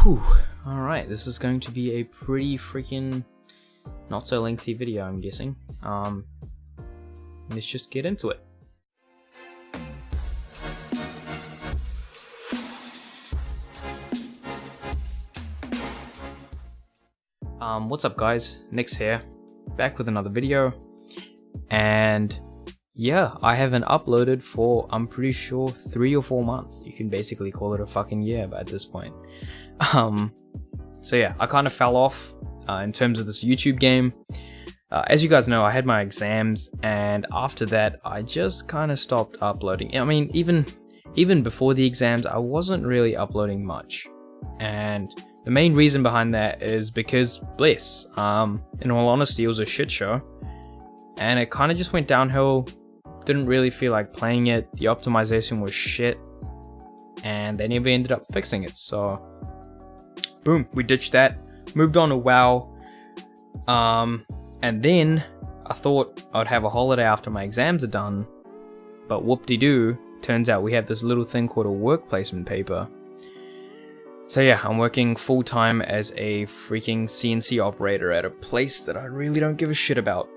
Whew. Alright, this is going to be a pretty freaking not so lengthy video, I'm guessing. Let's just get into it. What's up guys, Nyks here, back with another video, and yeah, I haven't uploaded for, I'm pretty sure, 3 or 4 months. You can basically call it a fucking year at this point. So yeah, I kind of fell off in terms of this YouTube game. As you guys know, I had my exams, and after that, I just kind of stopped uploading. I mean, even before the exams, I wasn't really uploading much, and the main reason behind that is because Bliss. In all honesty, it was a shit show, and it kind of just went downhill. Didn't really feel like playing it. The optimization was shit, and they never ended up fixing it. So, boom, we ditched that. Moved on to WoW. And then I thought I'd have a holiday after my exams are done, but whoop-de-doo, turns out we have this little thing called a work placement paper. So yeah, I'm working full-time as a freaking CNC operator at a place that I really don't give a shit about.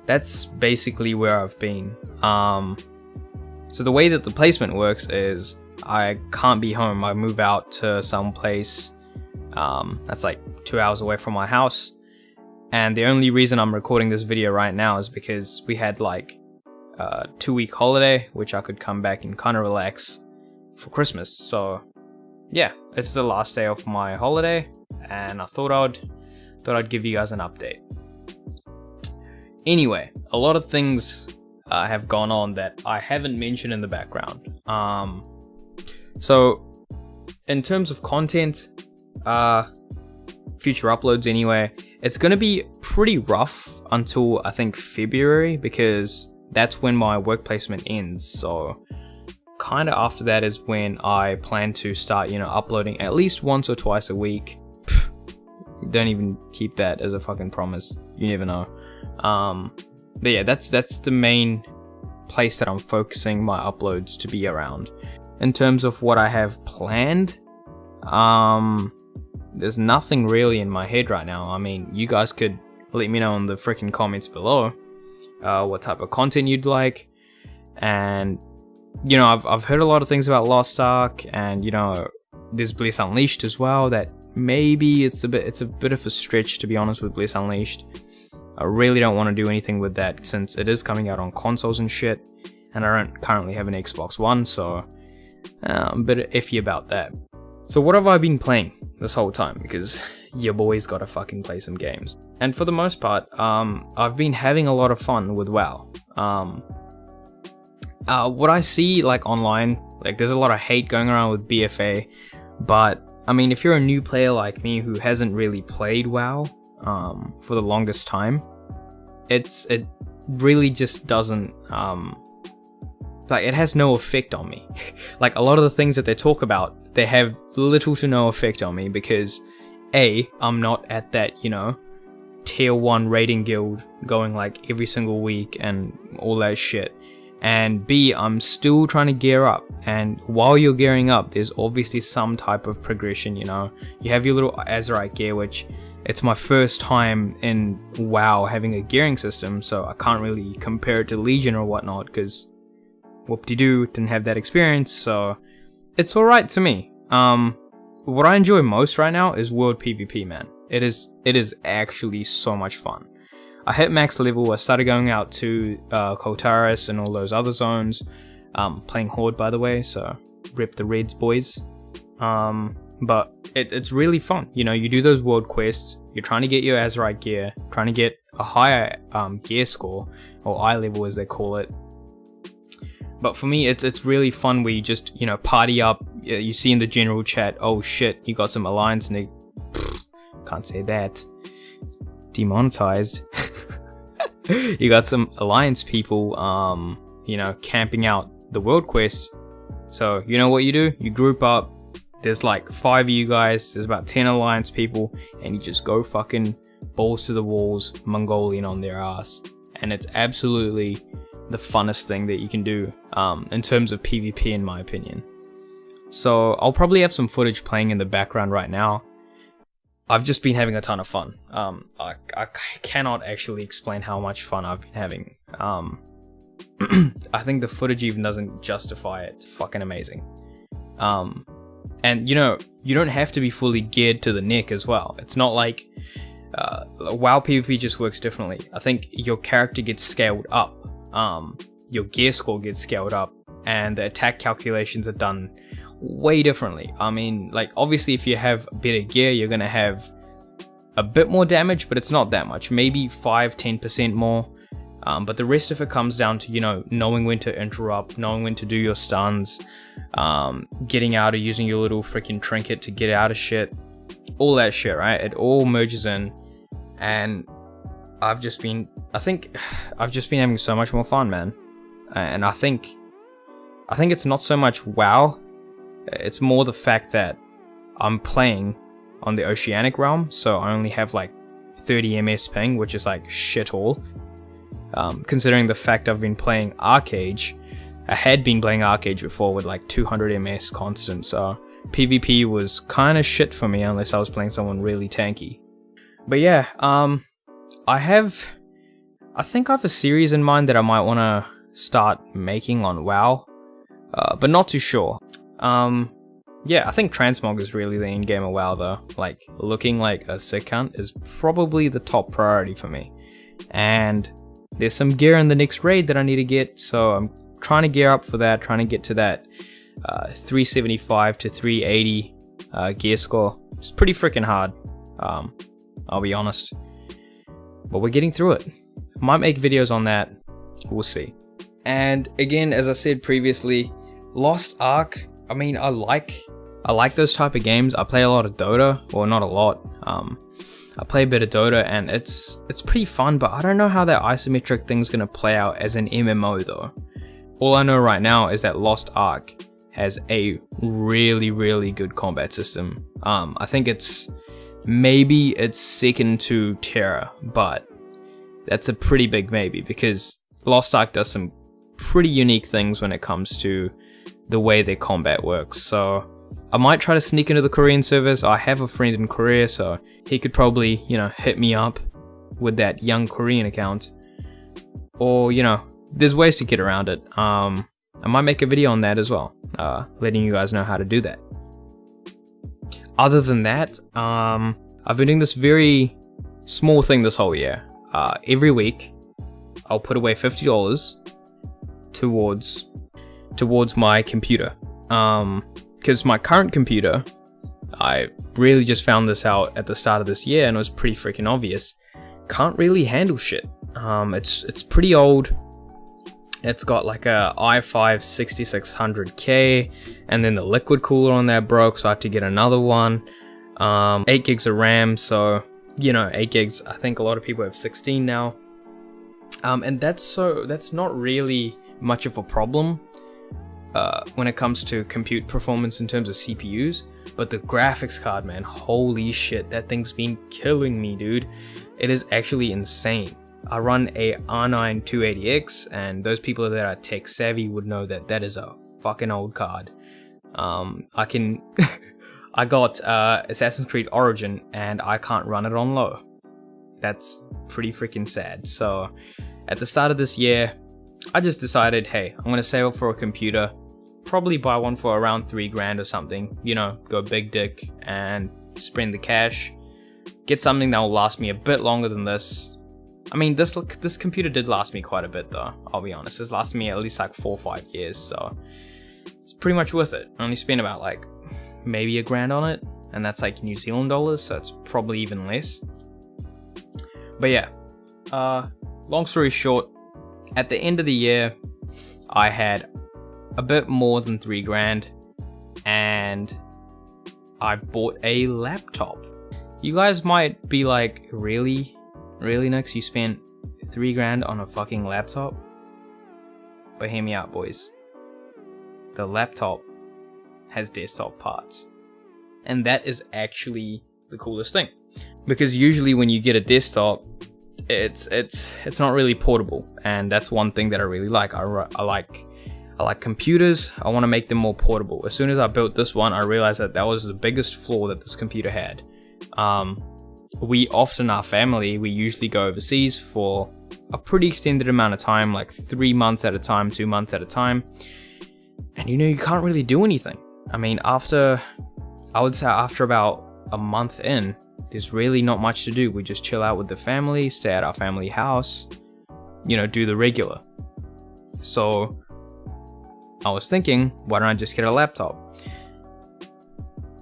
That's basically where I've been. So the way that the placement works is I can't be home. I move out to some place that's like 2 hours away from my house. And the only reason I'm recording this video right now is because we had like a 2-week holiday, which I could come back and kind of relax for Christmas. So yeah, it's the last day of my holiday, and I thought I'd give you guys an update. Anyway, a lot of things have gone on that I haven't mentioned in the background. So in terms of content, future uploads anyway, it's gonna be pretty rough until I think February, because that's when my work placement ends. So kind of after that is when I plan to start, uploading at least once or twice a week. Don't even keep that as a fucking promise. You never know. But yeah, that's the main place that I'm focusing my uploads to be around. In terms of what I have planned, there's nothing really in my head right now. I mean, you guys could let me know in the freaking comments below what type of content you'd like. And I've heard a lot of things about Lost Ark, and there's Bliss Unleashed as well. That maybe it's a bit of a stretch, to be honest, with Bliss Unleashed. I really don't want to do anything with that since it is coming out on consoles and shit, and I don't currently have an Xbox One, so I'm a bit iffy about that. So what have I been playing this whole time? Because your boy's gotta fucking play some games. And for the most part, I've been having a lot of fun with WoW. What I see like online, like there's a lot of hate going around with BFA, but I mean, if you're a new player like me who hasn't really played WoW for the longest time, it really just doesn't like, it has no effect on me. Like a lot of the things that they talk about, they have little to no effect on me because A, I'm not at that, tier 1 rating guild going like every single week and all that shit. And B, I'm still trying to gear up, and while you're gearing up, there's obviously some type of progression. You have your little Azerite gear, which it's my first time in WoW having a gearing system, so I can't really compare it to Legion or whatnot, because whoop-de-doo, didn't have that experience, so it's alright to me. What I enjoy most right now is World PvP, man. It is actually so much fun. I hit max level, I started going out to Kotaris and all those other zones, playing Horde by the way, so rip the Reds boys. But it's really fun, you do those world quests, you're trying to get your Azerite gear, trying to get a higher gear score, or eye level as they call it. But for me, it's really fun where you just, party up, you see in the general chat, oh shit, you got some alliance, and can't say that. Demonetized. You got some alliance people camping out the world quest. So you know what you do, you group up, there's like 5 of you guys, there's about 10 alliance people, and you just go fucking balls to the walls, Mongolian on their ass. And it's absolutely the funnest thing that you can do in terms of PvP, in my opinion. So I'll probably have some footage playing in the background right now. I've just been having a ton of fun. I cannot actually explain how much fun I've been having. I think the footage even doesn't justify it. It's fucking amazing. And you know, you don't have to be fully geared to the neck as well. It's not like WoW PvP just works differently. I think your character gets scaled up, your gear score gets scaled up, and the attack calculations are done way differently. I mean, like, obviously if you have better gear, you're gonna have a bit more damage, but it's not that much, maybe 5-10% more. But the rest of it comes down to, you know, knowing when to interrupt, knowing when to do your stuns, getting out of using your little freaking trinket to get out of shit, all that shit, right? It all merges in, and I think I've just been having so much more fun, man. And I think it's not so much WoW, it's more the fact that I'm playing on the Oceanic realm, so I only have like 30 ms ping, which is like shit all. Considering the fact I've been playing Arcade, I had been playing Arcade before with like 200 ms constant, so PvP was kind of shit for me unless I was playing someone really tanky. But yeah, I think I have a series in mind that I might want to start making on WoW, but not too sure. Yeah, I think transmog is really the end game of WoW though. Like, looking like a sick cunt is probably the top priority for me. And there's some gear in the next raid that I need to get, so I'm trying to gear up for that, trying to get to that 375 to 380 gear score. It's pretty freaking hard, I'll be honest. But we're getting through it. I might make videos on that, we'll see. And again, as I said previously, Lost Ark, I mean, I like those type of games. I play a lot of Dota, or not a lot. I play a bit of Dota, and it's pretty fun, but I don't know how that isometric thing's gonna play out as an MMO though. All I know right now is that Lost Ark has a really, really good combat system. I think it's second to Terra, but that's a pretty big maybe, because Lost Ark does some pretty unique things when it comes to the way their combat works. So I might try to sneak into the Korean servers. I have a friend in Korea, so he could probably, you know, hit me up with that young Korean account. Or, you know, there's ways to get around it. I might make a video on that as well, letting you guys know how to do that. Other than that, I've been doing this very small thing this whole year. Every week, I'll put away $50 towards my computer. Because my current computer, I really just found this out at the start of this year, and it was pretty freaking obvious, can't really handle shit. It's pretty old. It's got like a i5 6600K, and then the liquid cooler on there broke, so I had to get another one. 8 gigs of RAM, so, you know, 8 gigs, I think a lot of people have 16 now. And that's not really much of a problem when it comes to compute performance in terms of CPUs, but the graphics card, man, holy shit, that thing's been killing me, dude. It is actually insane. I run a R9 280X, and those people that are tech savvy would know that that is a fucking old card. I got Assassin's Creed Origin, and I can't run it on low. That's pretty freaking sad. So at the start of this year, I just decided, hey, I'm gonna save up for a computer, probably buy one for around $3,000 or something, you know, go big dick and spend the cash, get something that will last me a bit longer than this. I mean, this computer did last me quite a bit though, I'll be honest. It's lasted me at least like 4 or 5 years, so it's pretty much worth it. I only spent about like maybe $1,000 on it, and that's like New Zealand dollars, so it's probably even less. But yeah, long story short, at the end of the year, I had a bit more than $3,000, and I bought a laptop. You guys might be like, really, Nyks, you spent $3,000 on a fucking laptop? But hear me out, boys. The laptop has desktop parts, and that is actually the coolest thing, because usually when you get a desktop, it's not really portable, and that's one thing that I really like. I I like computers. I want to make them more portable. As soon as I built this one, I realized that that was the biggest flaw that this computer had. We often, our family, we usually go overseas for a pretty extended amount of time, like 3 months at a time, 2 months at a time. And you know, you can't really do anything. I mean, I would say after about a month in, there's really not much to do. We just chill out with the family, stay at our family house, you know, do the regular. So I was thinking, why don't I just get a laptop?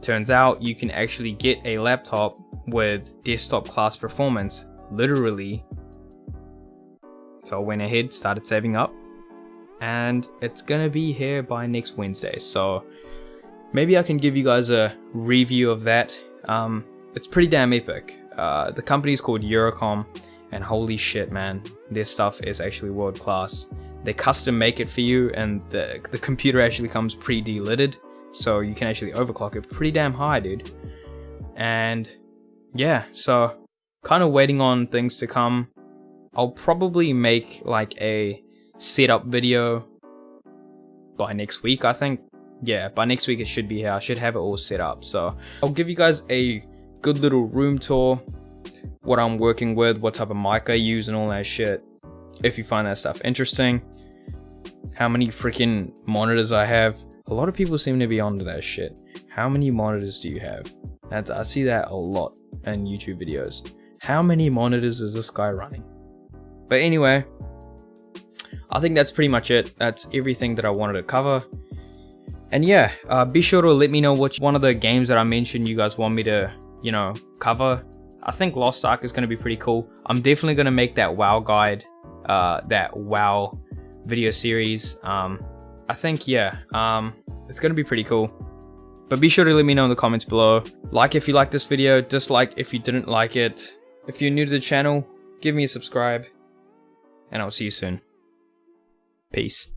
Turns out you can actually get a laptop with desktop class performance, literally. So I went ahead, started saving up, and it's gonna be here by next Wednesday. So maybe I can give you guys a review of that. It's pretty damn epic. The company is called Eurocom, and holy shit, man, their stuff is actually world class. They custom make it for you, and the computer actually comes pre-delitted, so you can actually overclock it pretty damn high, dude. And yeah, so kind of waiting on things to come. I'll probably make like a setup video by next week, I think. Yeah, by next week it should be here. I should have it all set up. So I'll give you guys a good little room tour, what I'm working with, what type of mic I use and all that shit, if you find that stuff interesting. How many freaking monitors I have. A lot of people seem to be onto that shit. How many monitors do you have? I see that a lot in YouTube videos. How many monitors is this guy running? But anyway, I think that's pretty much it. That's everything that I wanted to cover. And yeah, be sure to let me know which one of the games that I mentioned you guys want me to, you know, cover. I think Lost Ark is going to be pretty cool. I'm definitely going to make that WoW guide, that WoW video series. I think, yeah, it's going to be pretty cool. But be sure to let me know in the comments below. Like if you like this video, dislike if you didn't like it. If you're new to the channel, give me a subscribe. And I'll see you soon. Peace.